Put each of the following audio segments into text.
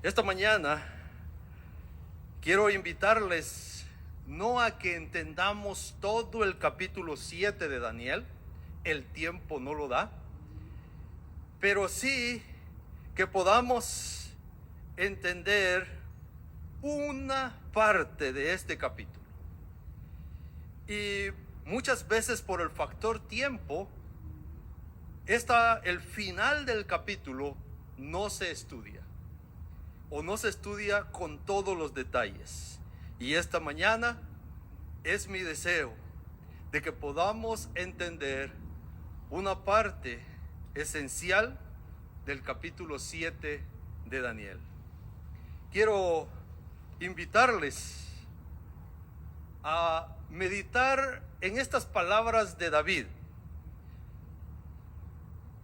Esta mañana quiero invitarles no a que entendamos todo el capítulo 7 de Daniel, el tiempo no lo da, pero sí que podamos entender una parte de este capítulo. Y muchas veces por el factor tiempo, el final del capítulo no se estudia o no se estudia con todos los detalles. Y esta mañana es mi deseo de que podamos entender una parte esencial del capítulo 7 de Daniel. Quiero invitarles a meditar en estas palabras de David.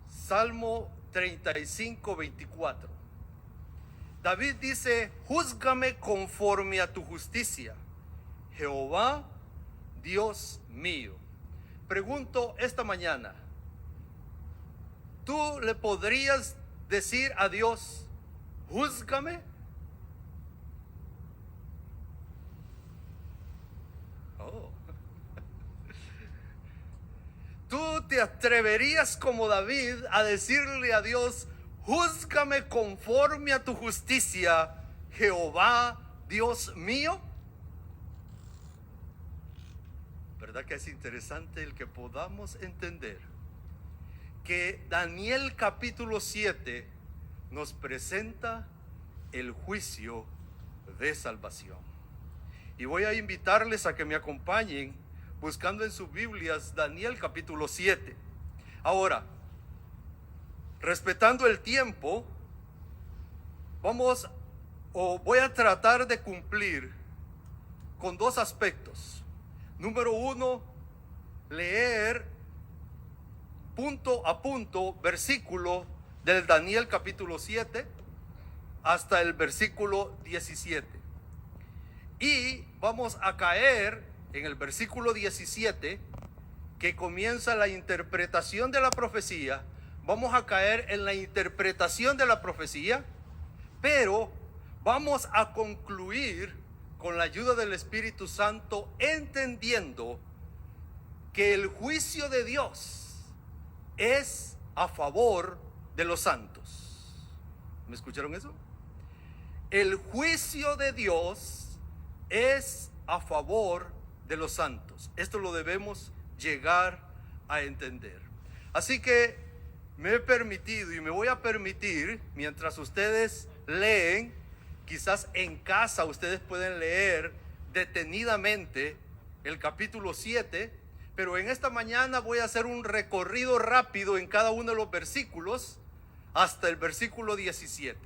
Salmo 35, 24. David dice: júzgame conforme a tu justicia, Jehová, Dios mío. Pregunto esta mañana, ¿tú le podrías decir a Dios, júzgame? Oh. ¿Tú te atreverías como David a decirle a Dios, júzgame conforme a tu justicia, Jehová, Dios mío? ¿Verdad que es interesante el que podamos entender que Daniel capítulo 7 nos presenta el juicio de salvación? Y voy a invitarles a que me acompañen buscando en sus Biblias Daniel capítulo 7. Ahora, respetando el tiempo, voy a tratar de cumplir con dos aspectos. Número uno, leer punto a punto versículo del Daniel capítulo 7 hasta el versículo 17. Y vamos a caer en el versículo 17, que comienza la interpretación de la profecía. Vamos a caer en la interpretación de la profecía, pero vamos a concluir con la ayuda del Espíritu Santo, entendiendo que el juicio de Dios es a favor de los santos. ¿Me escucharon eso? El juicio de Dios es a favor de los santos. Esto lo debemos llegar a entender. Así que me he permitido y me voy a permitir, mientras ustedes leen, quizás en casa ustedes pueden leer detenidamente el capítulo 7, pero en esta mañana voy a hacer un recorrido rápido en cada uno de los versículos hasta el versículo 17.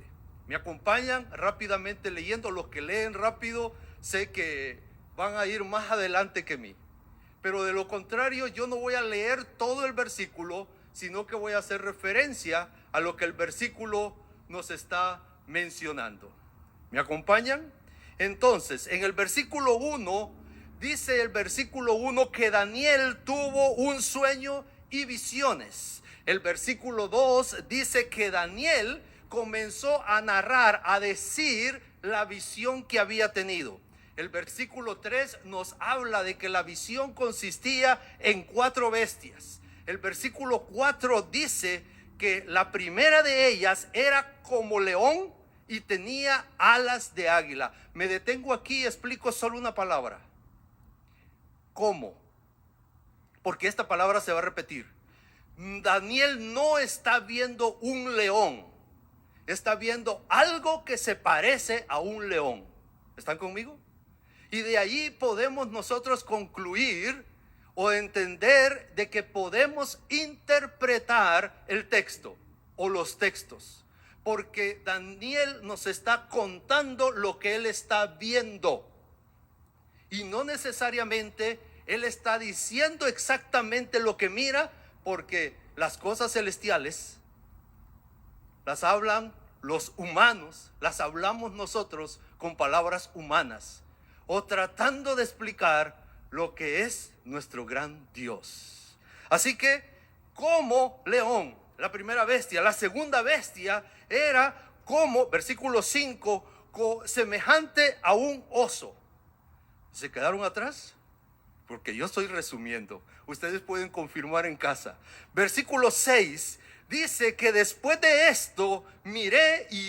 ¿Me acompañan rápidamente leyendo? Los que leen rápido sé que van a ir más adelante que mí, pero de lo contrario yo no voy a leer todo el versículo, sino que voy a hacer referencia a lo que el versículo nos está mencionando. ¿Me acompañan? Entonces, en el versículo 1, dice el versículo 1 que Daniel tuvo un sueño y visiones. El versículo 2 dice que Daniel comenzó a narrar, a decir la visión que había tenido. El versículo 3 nos habla de que la visión consistía en 4 bestias. El versículo 4 dice que la primera de ellas era como león y tenía alas de águila. Me detengo aquí y explico solo una palabra. ¿Cómo? Porque esta palabra se va a repetir. Daniel no está viendo un león, está viendo algo que se parece a un león. ¿Están conmigo? Y de ahí podemos nosotros concluir o entender de que podemos interpretar el texto o los textos, porque Daniel nos está contando lo que él está viendo, y no necesariamente él está diciendo exactamente lo que mira, porque las cosas celestiales las hablan los humanos, las hablamos nosotros con palabras humanas, o tratando de explicar lo que es nuestro gran Dios. Así que, como león, la primera bestia, la segunda bestia era como, versículo 5, semejante a un oso. ¿Se quedaron atrás? Porque yo estoy resumiendo. Ustedes pueden confirmar en casa. Versículo 6 dice que después de esto miré y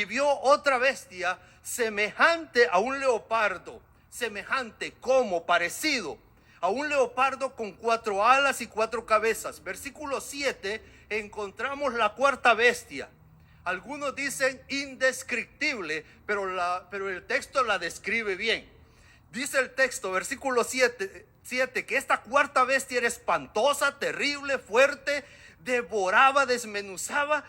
vio otra bestia semejante a un leopardo, semejante como parecido a un leopardo con 4 alas y 4 cabezas. Versículo 7 encontramos la cuarta bestia. Algunos dicen indescriptible, pero el texto la describe bien. Dice el texto, versículo 7, que esta cuarta bestia era espantosa, terrible, fuerte, devoraba, desmenuzaba.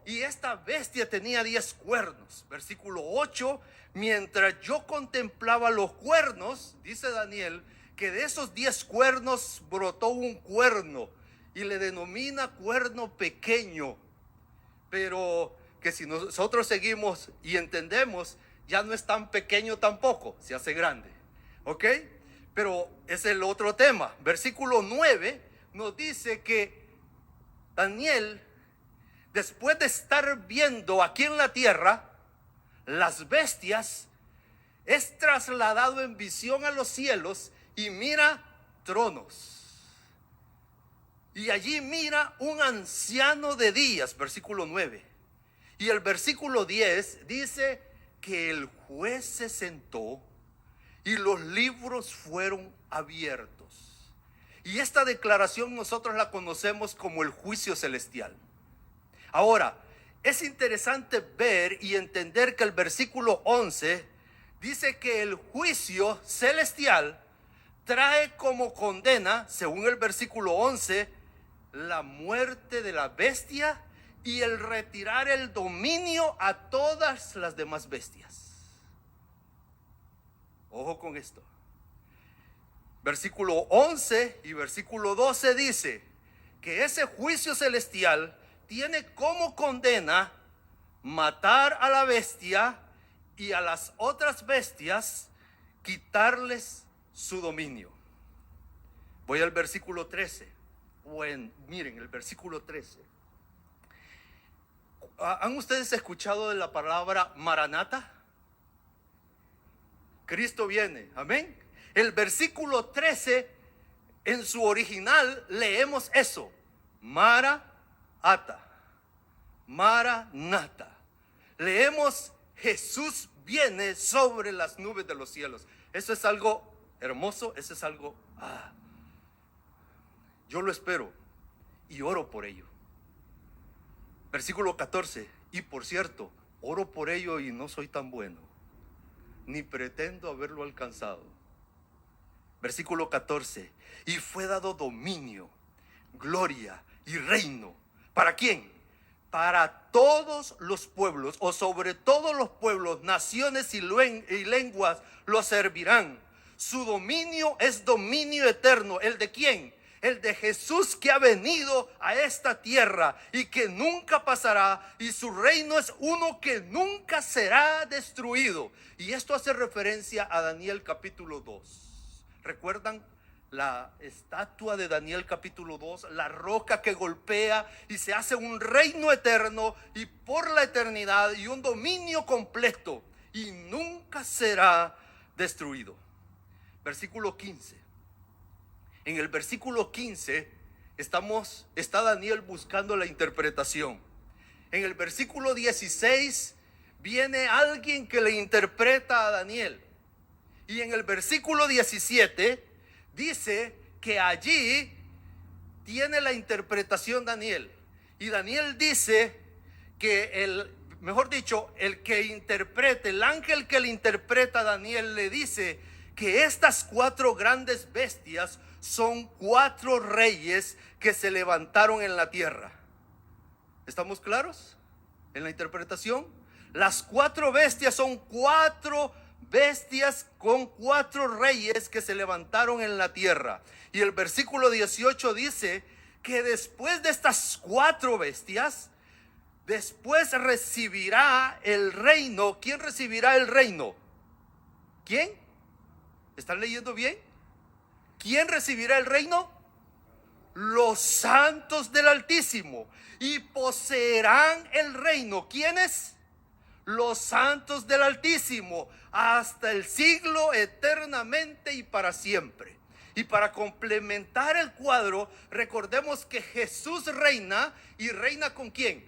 Y esta bestia tenía 10 cuernos. Versículo 8, mientras yo contemplaba los cuernos, dice Daniel, que de esos 10 cuernos brotó un cuerno y le denomina cuerno pequeño. Pero que si nosotros seguimos y entendemos, ya no es tan pequeño tampoco, se hace grande. ¿Ok? Pero es el otro tema. Versículo 9 nos dice que Daniel, después de estar viendo aquí en la tierra las bestias, es trasladado en visión a los cielos y mira tronos. Y allí mira un anciano de días, versículo 9. Y el versículo 10 dice que el juez se sentó y los libros fueron abiertos. Y esta declaración nosotros la conocemos como el juicio celestial. Ahora, es interesante ver y entender que el versículo 11 dice que el juicio celestial trae como condena, según el versículo 11, la muerte de la bestia y el retirar el dominio a todas las demás bestias. Ojo con esto. Versículo 11 y versículo 12 dice que ese juicio celestial tiene como condena matar a la bestia y a las otras bestias, quitarles su dominio. Voy al versículo 13. Miren, el versículo 13. ¿Han ustedes escuchado de la palabra Maranata? Cristo viene, amén. El versículo 13, en su original leemos eso: Maranata, Maranata. Leemos Jesús viene sobre las nubes de los cielos. Eso es algo hermoso, eso es algo yo lo espero y oro por ello. Versículo 14, y por cierto, oro por ello y no soy tan bueno, ni pretendo haberlo alcanzado. Versículo 14, y fue dado dominio, gloria y reino. ¿Para quién? Para todos los pueblos, o sobre todos los pueblos, naciones y lenguas lo servirán. Su dominio es dominio eterno. ¿El de quién? El de Jesús, que ha venido a esta tierra y que nunca pasará, y su reino es uno que nunca será destruido. Y esto hace referencia a Daniel capítulo 2. ¿Recuerdan la estatua de Daniel capítulo 2? La roca que golpea y se hace un reino eterno y por la eternidad, y un dominio completo, y nunca será destruido. Versículo 15. En el versículo 15 está Daniel buscando la interpretación. En el versículo 16 viene alguien que le interpreta a Daniel. Y en el versículo 17 dice que allí tiene la interpretación Daniel. Y Daniel dice que el que interprete, el ángel que le interpreta a Daniel, le dice que estas 4 grandes bestias son 4 reyes que se levantaron en la tierra. ¿Estamos claros en la interpretación? Las 4 bestias son 4 bestias con 4 reyes que se levantaron en la tierra. Y el versículo 18 dice que después de estas 4 bestias, después recibirá el reino. ¿Quién recibirá el reino? ¿Quién? ¿Están leyendo bien? ¿Quién recibirá el reino? los santos del Altísimo, y poseerán el reino. ¿Quiénes? Los santos del Altísimo, hasta el siglo, eternamente y para siempre. Y para complementar el cuadro, recordemos que Jesús reina, y reina ¿con quién?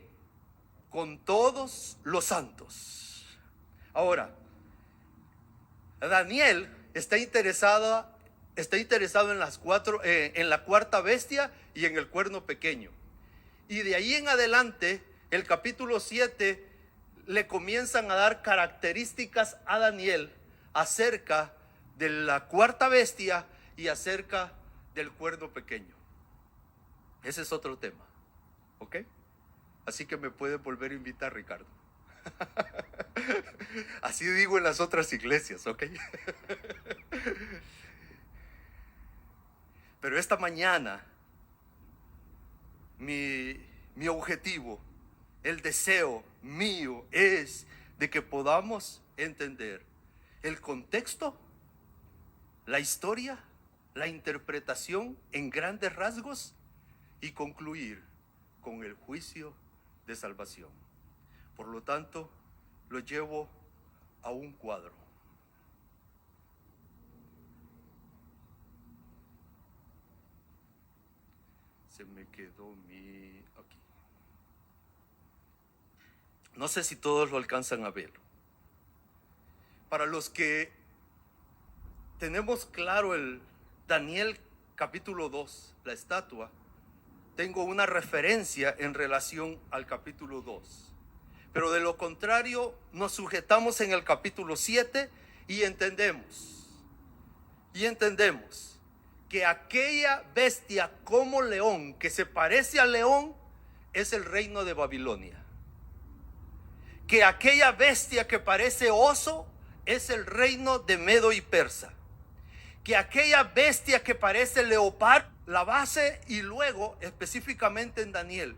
Con todos los santos. Ahora, Daniel está interesado en en la cuarta bestia y en el cuerno pequeño. Y de ahí en adelante, el capítulo 7 le comienzan a dar características a Daniel acerca de la cuarta bestia y acerca del cuerno pequeño. Ese es otro tema, ¿ok? Así que me puede volver a invitar, Ricardo. Así digo en las otras iglesias, ¿ok? Pero esta mañana, mi objetivo, el deseo mío es de que podamos entender el contexto, la historia, la interpretación en grandes rasgos y concluir con el juicio de salvación. Por lo tanto, lo llevo a un cuadro. Se me quedó aquí. No sé si todos lo alcanzan a ver. Para los que tenemos claro el Daniel capítulo 2, la estatua, tengo una referencia en relación al capítulo 2. Pero de lo contrario, nos sujetamos en el capítulo 7 y entendemos que aquella bestia como león, que se parece al león, es el reino de Babilonia. Que aquella bestia que parece oso es el reino de Medo y Persa. Que aquella bestia que parece leopardo, la base, y luego específicamente en Daniel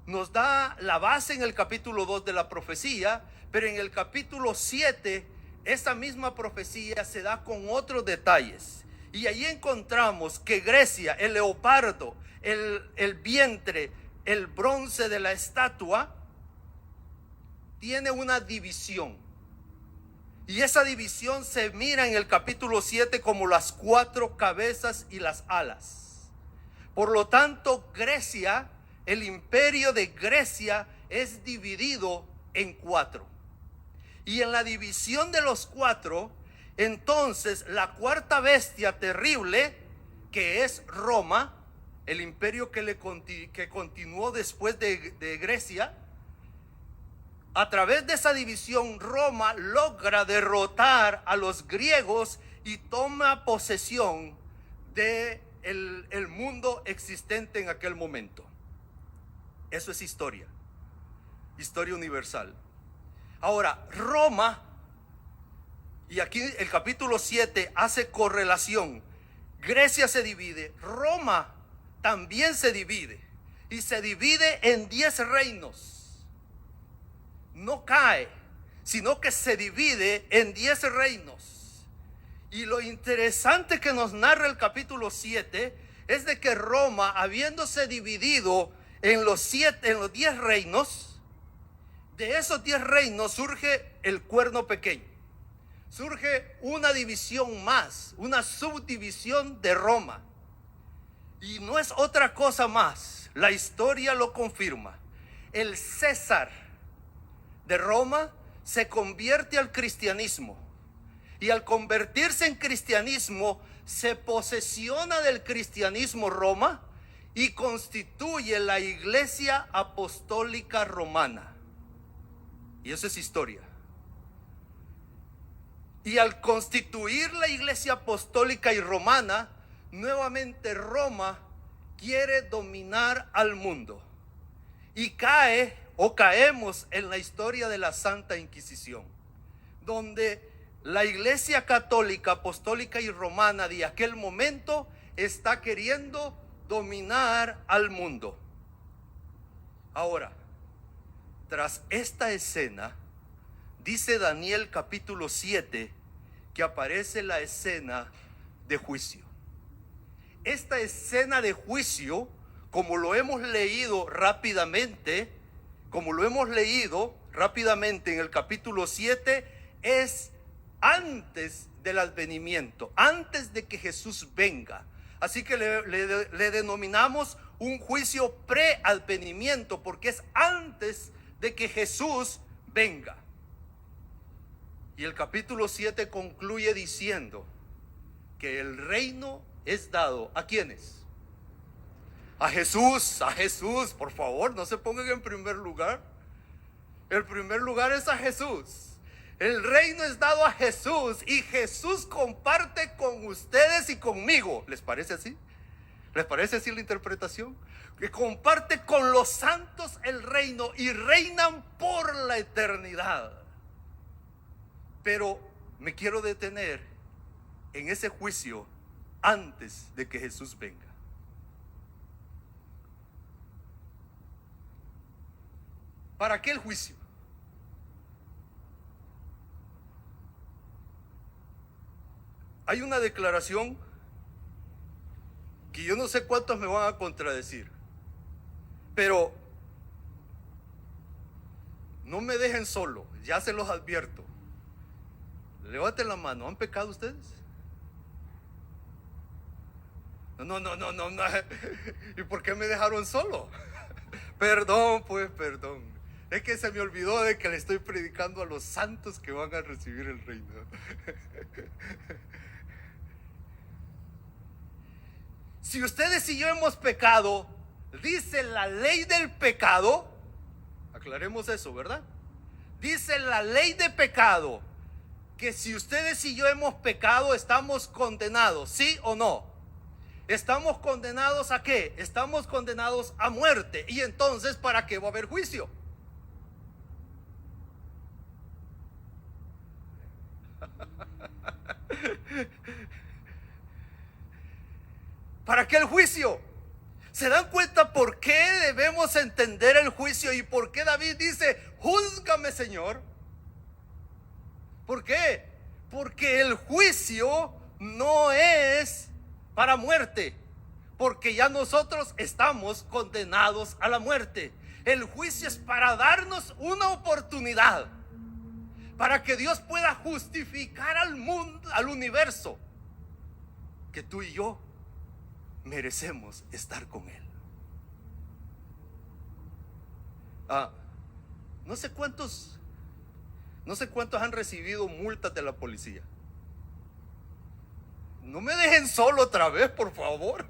nos da la base en el capítulo 2 de la profecía, pero en el capítulo 7 esa misma profecía se da con otros detalles. Y ahí encontramos que Grecia, el leopardo, el vientre, el bronce de la estatua, tiene una división. Y esa división se mira en el capítulo 7 como las 4 cabezas y las alas. Por lo tanto, Grecia, el imperio de Grecia, es dividido en 4. Y en la división de los 4, entonces la cuarta bestia terrible, que es Roma, el imperio que continuó después de Grecia, a través de esa división, Roma logra derrotar a los griegos y toma posesión de el mundo existente en aquel momento. Eso es historia universal. Ahora, Roma, y aquí el capítulo 7 hace correlación. Grecia se divide, Roma también se divide, y se divide en 10 reinos. No cae, sino que se divide en 10 reinos. Y lo interesante que nos narra el capítulo 7 es de que Roma, habiéndose dividido en los 10 reinos, de esos 10 reinos surge el cuerno pequeño. Surge una división más, una subdivisión de Roma. Y no es otra cosa más, la historia lo confirma. El César de Roma se convierte al cristianismo, y al convertirse en cristianismo se posesiona del cristianismo Roma y constituye la Iglesia Apostólica Romana. Y eso es historia. Y al constituir la Iglesia Apostólica y Romana, nuevamente Roma quiere dominar al mundo, y caemos en la historia de la Santa Inquisición, donde la Iglesia Católica, Apostólica y Romana de aquel momento está queriendo dominar al mundo. Ahora, tras esta escena, dice Daniel capítulo 7 que aparece la escena de juicio. esta escena de juicio, como lo hemos leído rápidamente, en el capítulo 7, es antes del advenimiento, antes de que Jesús venga. Así que le denominamos un juicio pre-advenimiento, porque es antes de que Jesús venga. Y el capítulo 7 concluye diciendo que el reino es dado ¿a quiénes? A Jesús, por favor, no se pongan en primer lugar. El primer lugar es a Jesús. El reino es dado a Jesús y Jesús comparte con ustedes y conmigo. ¿Les parece así? ¿Les parece así la interpretación? Que comparte con los santos el reino y reinan por la eternidad. Pero me quiero detener en ese juicio antes de que Jesús venga. ¿Para qué el juicio? Hay una declaración que yo no sé cuántos me van a contradecir, pero no me dejen solo, ya se los advierto. Levanten la mano, ¿han pecado ustedes? No. ¿Y por qué me dejaron solo? Perdón. Es que se me olvidó de que le estoy predicando a los santos que van a recibir el reino. Si ustedes y yo hemos pecado, dice la ley del pecado, aclaremos eso, ¿verdad? Dice la ley de pecado que si ustedes y yo hemos pecado, estamos condenados, ¿sí o no? ¿Estamos condenados a qué? Estamos condenados a muerte. Y entonces, ¿para qué va a haber juicio? ¿Para qué el juicio? ¿Se dan cuenta por qué debemos entender el juicio y por qué David dice, júzgame, Señor? ¿Por qué? Porque el juicio no es para muerte, porque ya nosotros estamos condenados a la muerte. El juicio es para darnos una oportunidad, para que Dios pueda justificar al mundo, al universo, que tú y yo merecemos estar con Él. No sé cuántos han recibido multas de la policía. No me dejen solo otra vez, por favor.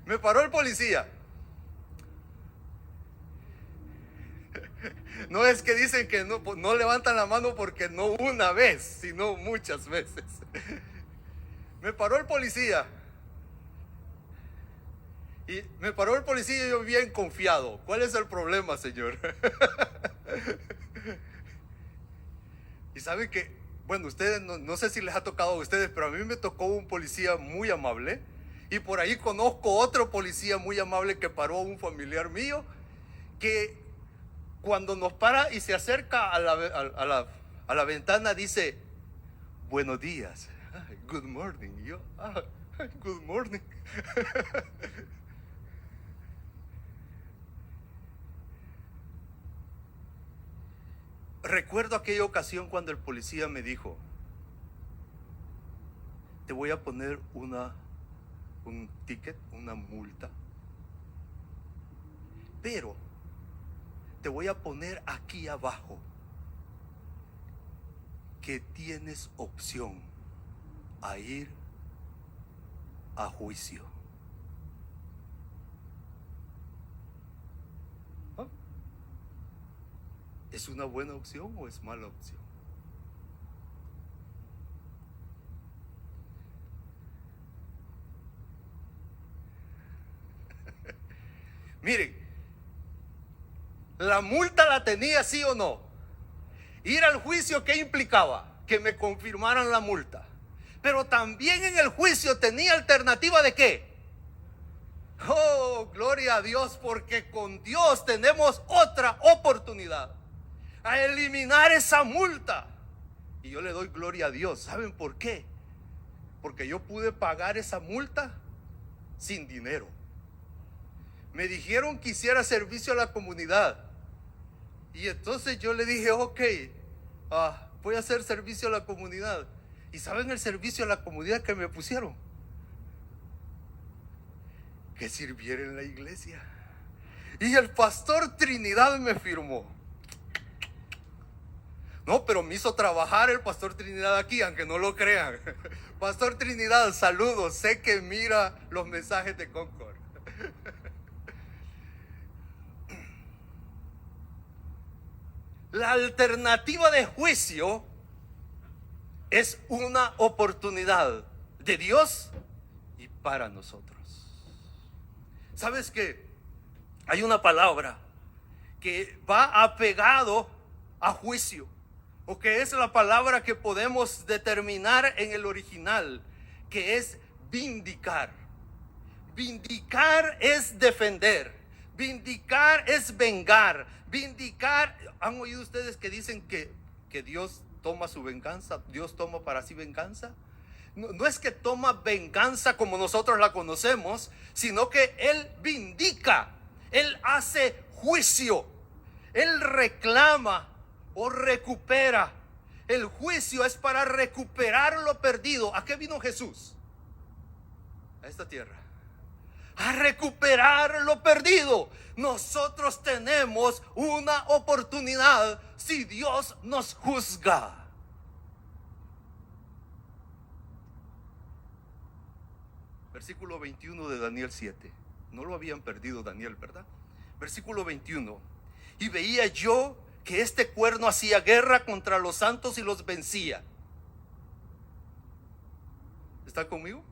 Me paró el policía. No es que dicen que no levantan la mano porque no una vez, sino muchas veces. Me paró el policía. Y me paró el policía y yo bien confiado. ¿Cuál es el problema, señor? Y saben que, bueno, ustedes no sé si les ha tocado a ustedes, pero a mí me tocó un policía muy amable. Y por ahí conozco otro policía muy amable que paró a un familiar mío, que cuando nos para y se acerca a la ventana dice, buenos días, good morning. Y yo, good morning. Recuerdo aquella ocasión cuando el policía me dijo, te voy a poner un ticket, una multa, pero te voy a poner aquí abajo que tienes opción a ir a juicio. ¿Es una buena opción o es mala opción? Miren, la multa la tenía, sí o no. Ir al juicio, ¿qué implicaba? Que me confirmaran la multa. Pero también en el juicio tenía alternativa de ¿qué? Oh, gloria a Dios, porque con Dios tenemos otra oportunidad a eliminar esa multa. Y yo le doy gloria a Dios. ¿Saben por qué? porque yo pude pagar esa multa sin dinero. Me dijeron que hiciera servicio a la comunidad. Y entonces yo le dije, ok, voy a hacer servicio a la comunidad. ¿Y saben el servicio a la comunidad que me pusieron? Que sirviera en la iglesia. Y el pastor Trinidad me firmó. No, pero me hizo trabajar el pastor Trinidad aquí, aunque no lo crean. Pastor Trinidad, saludos. Sé que mira los mensajes de Concord. La alternativa de juicio es una oportunidad de Dios y para nosotros. ¿Sabes qué? Hay una palabra que va apegado a juicio, o que es la palabra que podemos determinar en el original, que es vindicar. Vindicar es defender. Vindicar es vengar. Vindicar, ¿han oído ustedes que dicen que Dios toma su venganza? ¿Dios toma para sí venganza? No es que toma venganza como nosotros la conocemos, sino que Él vindica. Él hace juicio. Él reclama o recupera. El juicio es para recuperar lo perdido. ¿A qué vino Jesús? A esta tierra. A recuperar lo perdido. Nosotros tenemos una oportunidad si Dios nos juzga. Versículo 21 de Daniel 7. No lo habían perdido Daniel, ¿verdad? Versículo 21. Y veía yo que este cuerno hacía guerra contra los santos y los vencía. ¿Están conmigo?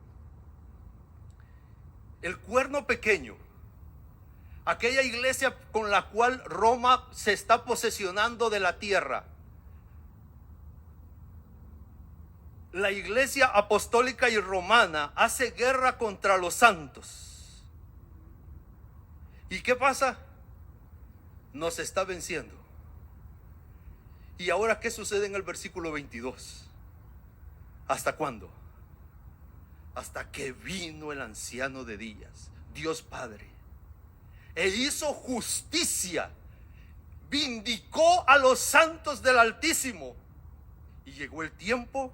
El cuerno pequeño, aquella iglesia con la cual Roma se está posesionando de la tierra, la iglesia apostólica y romana hace guerra contra los santos. ¿Y qué pasa? Nos está venciendo. ¿Y ahora qué sucede en el versículo 22? ¿Hasta cuándo? Hasta que vino el anciano de días, Dios Padre, e hizo justicia, vindicó a los santos del Altísimo. Y llegó el tiempo,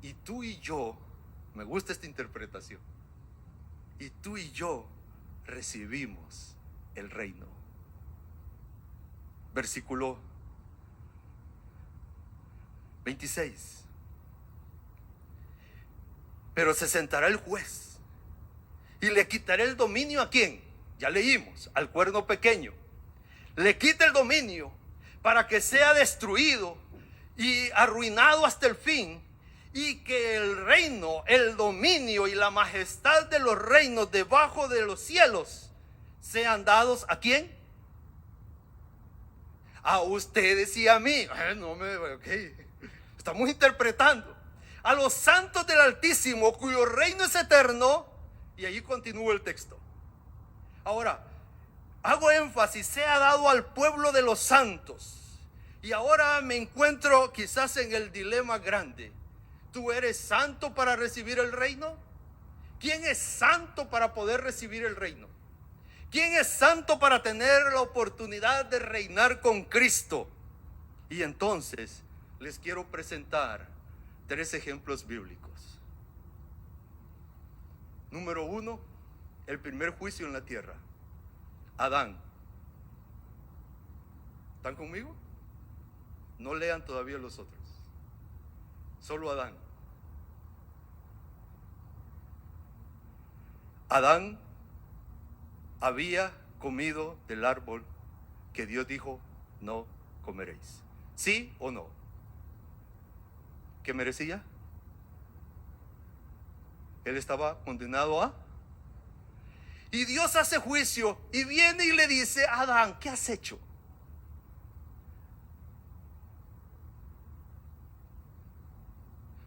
y tú y yo, me gusta esta interpretación, y tú y yo recibimos el reino. Versículo 26. Pero se sentará el juez y le quitará el dominio. ¿A quién? Ya leímos, al cuerno pequeño. Le quita el dominio para que sea destruido y arruinado hasta el fin, y que el reino, el dominio y la majestad de los reinos debajo de los cielos sean dados ¿a quién? A ustedes y a mí. Estamos interpretando. A los santos del Altísimo, cuyo reino es eterno. Y ahí continúa el texto. Ahora, hago énfasis, sea dado al pueblo de los santos. Y ahora me encuentro quizás en el dilema grande. ¿Tú eres santo para recibir el reino? ¿Quién es santo para poder recibir el reino? ¿Quién es santo para tener la oportunidad de reinar con Cristo? Y entonces les quiero presentar 3 ejemplos bíblicos. Número 1, el primer juicio en la tierra. Adán. ¿Están conmigo? No lean todavía los otros. Solo Adán. Adán había comido del árbol que Dios dijo, no comeréis. ¿Sí o no? ¿Qué merecía? Él estaba condenado a... Y Dios hace juicio y viene y le dice, Adán, ¿qué has hecho?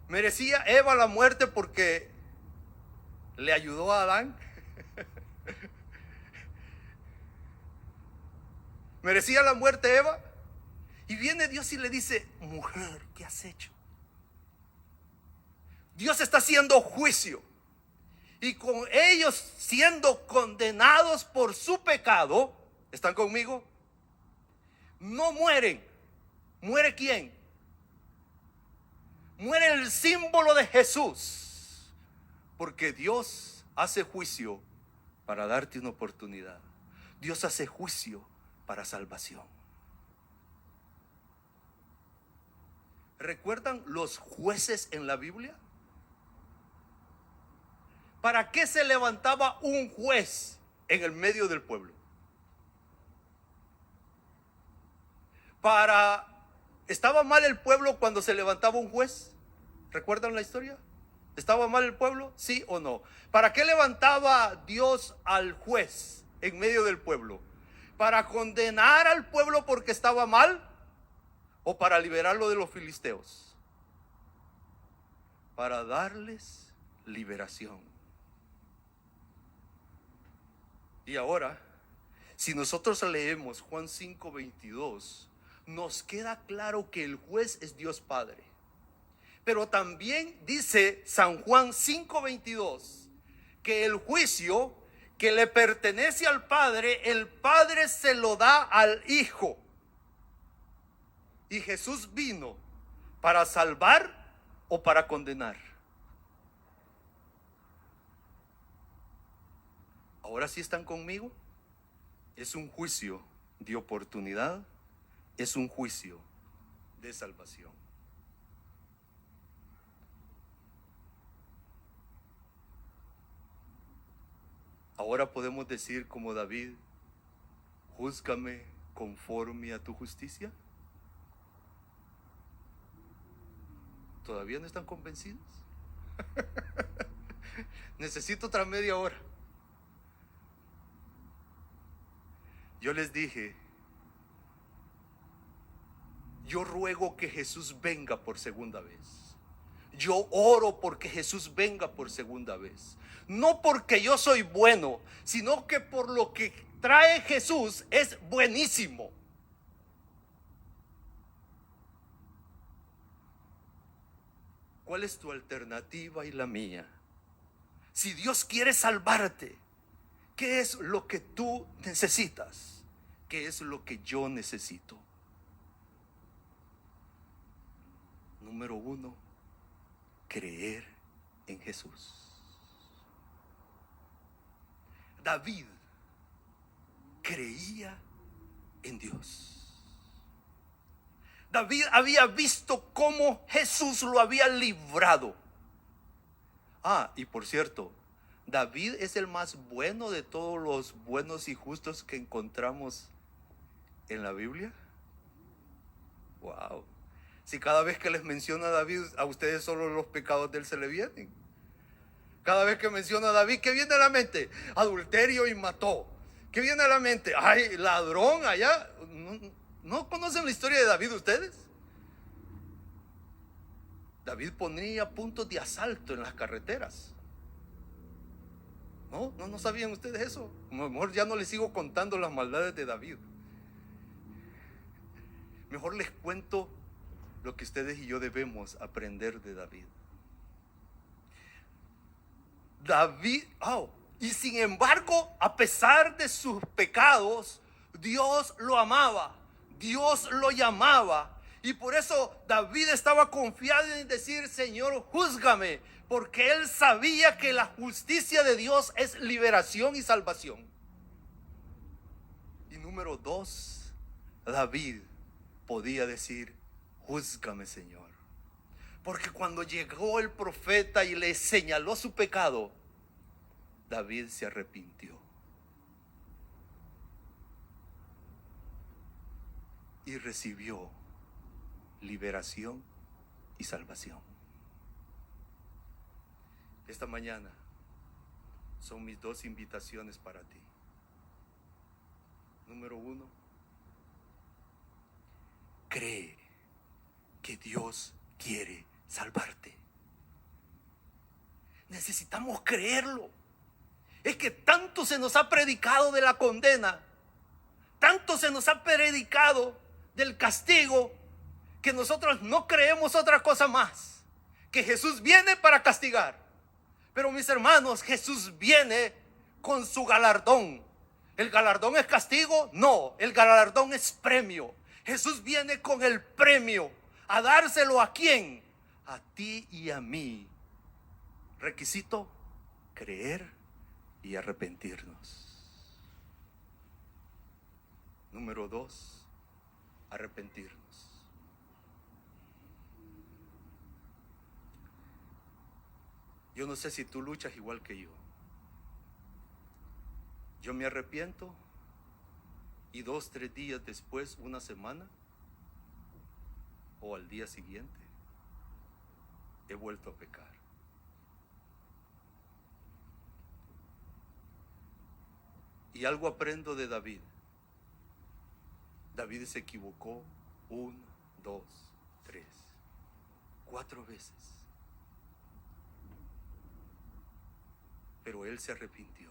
¿Merecía Eva la muerte porque le ayudó a Adán? ¿Merecía la muerte Eva? Y viene Dios y le dice, mujer, ¿qué has hecho? Dios está haciendo juicio. Y con ellos siendo condenados por su pecado, ¿están conmigo? No mueren. ¿Muere quién? Muere el símbolo de Jesús. Porque Dios hace juicio para darte una oportunidad. Dios hace juicio para salvación. ¿Recuerdan los jueces en la Biblia? ¿Para qué se levantaba un juez en el medio del pueblo? ¿Estaba mal el pueblo cuando se levantaba un juez? ¿Recuerdan la historia? ¿Estaba mal el pueblo? ¿Sí o no? ¿Para qué levantaba Dios al juez en medio del pueblo? ¿Para condenar al pueblo porque estaba mal? ¿O para liberarlo de los filisteos? Para darles liberación. Y ahora, si nosotros leemos Juan 5:22, nos queda claro que el juez es Dios Padre. Pero también dice San Juan 5:22 que el juicio que le pertenece al Padre, el Padre se lo da al Hijo. Y Jesús vino para salvar o para condenar. Ahora sí están conmigo. Es un juicio de oportunidad, es un juicio de salvación. Ahora podemos decir como David: júzgame conforme a tu justicia. ¿Todavía no están convencidos? Necesito otra media hora. Yo les dije, yo ruego que Jesús venga por segunda vez. Yo oro porque Jesús venga por segunda vez. No porque yo soy bueno, sino que por lo que trae Jesús es buenísimo. ¿Cuál es tu alternativa y la mía? Si Dios quiere salvarte, ¿qué es lo que tú necesitas? ¿Qué es lo que yo necesito? Número 1, creer en Jesús. David creía en Dios. David había visto cómo Jesús lo había librado. Y por cierto, David es el más bueno de todos los buenos y justos que encontramos en la Biblia. Wow. Si cada vez que les menciona a David, a ustedes solo los pecados de él se le vienen. Cada vez que menciona a David, ¿qué viene a la mente? Adulterio y mató. ¿Qué viene a la mente? Ay, ladrón allá. ¿No conocen la historia de David ustedes? David ponía puntos de asalto en las carreteras. ¿No sabían ustedes eso? A lo mejor ya no les sigo contando las maldades de David. Mejor les cuento lo que ustedes y yo debemos aprender de David. Y sin embargo, a pesar de sus pecados, Dios lo amaba, Dios lo llamaba. Y por eso David estaba confiado en decir: Señor, júzgame, porque él sabía que la justicia de Dios es liberación y salvación. Y número 2, David podía decir: júzgame, Señor. Porque cuando llegó el profeta y le señaló su pecado, David se arrepintió y recibió liberación y salvación. Esta mañana son mis 2 invitaciones para ti. Número 1, cree que Dios quiere salvarte. Necesitamos creerlo. Es que tanto se nos ha predicado de la condena, tanto se nos ha predicado del castigo, que nosotros no creemos otra cosa más que Jesús viene para castigar. Pero mis hermanos, Jesús viene con su galardón. ¿El galardón es castigo? No, el galardón es premio. Jesús viene con el premio. ¿A dárselo a quién? A ti y a mí. Requisito: creer y arrepentirnos. Número 2, arrepentirnos. Yo no sé si tú luchas igual que yo. Yo me arrepiento y 2, 3 días después, una semana o al día siguiente, he vuelto a pecar. Y algo aprendo de David. David se equivocó 1, 2, 3, 4 veces. Pero él se arrepintió.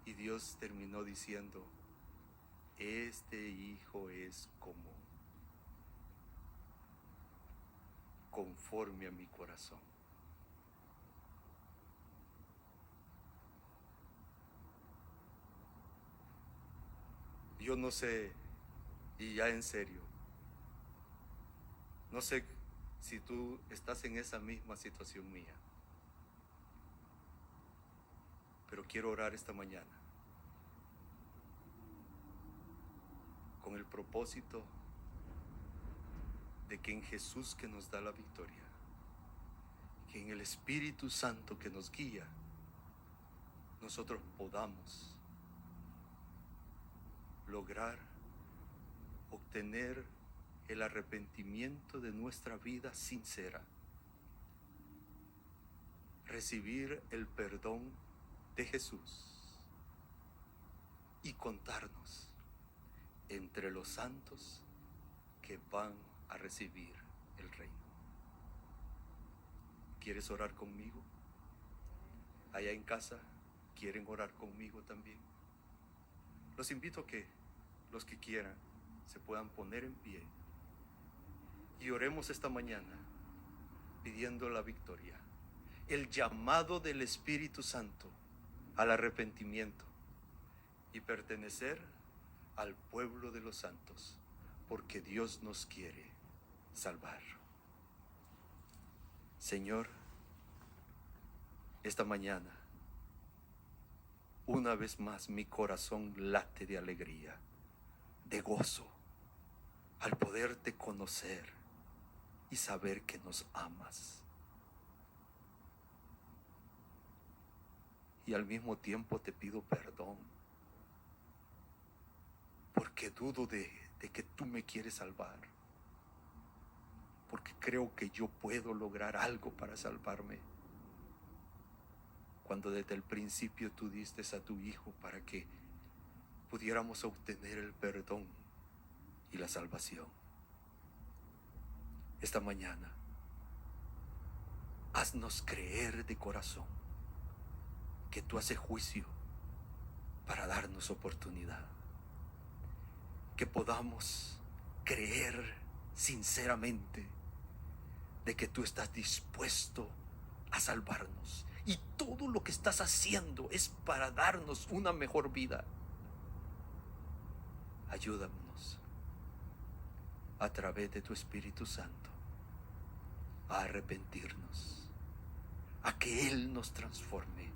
Y Dios terminó diciendo: este hijo es conforme a mi corazón. Yo no sé, y ya en serio, no sé si tú estás en esa misma situación mía, pero quiero orar esta mañana con el propósito de que en Jesús, que nos da la victoria, que en el Espíritu Santo que nos guía, nosotros podamos lograr obtener el arrepentimiento de nuestra vida sincera, recibir el perdón de Jesús y contarnos entre los santos que van a recibir el reino. ¿Quieres orar conmigo? Allá en casa, ¿quieren orar conmigo también? Los invito a que los que quieran se puedan poner en pie y oremos esta mañana pidiendo la victoria, el llamado del Espíritu Santo al arrepentimiento y pertenecer al pueblo de los santos, porque Dios nos quiere salvar. Señor, esta mañana, una vez más, mi corazón late de alegría, de gozo, al poderte conocer y saber que nos amas. Y al mismo tiempo te pido perdón, porque dudo de que tú me quieres salvar, porque creo que yo puedo lograr algo para salvarme, cuando desde el principio tú diste a tu Hijo para que pudiéramos obtener el perdón y la salvación. Esta mañana, haznos creer de corazón que tú haces juicio para darnos oportunidad, que podamos creer sinceramente de que tú estás dispuesto a salvarnos y todo lo que estás haciendo es para darnos una mejor vida. Ayúdanos a través de tu Espíritu Santo a arrepentirnos, a que Él nos transforme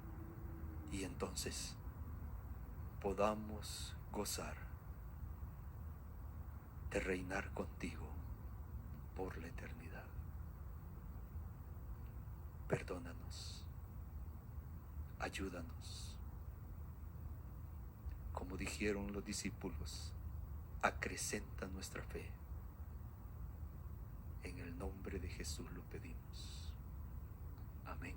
y entonces podamos gozar de reinar contigo por la eternidad. Perdónanos, ayúdanos. Como dijeron los discípulos, acrecenta nuestra fe. En el nombre de Jesús lo pedimos. Amén.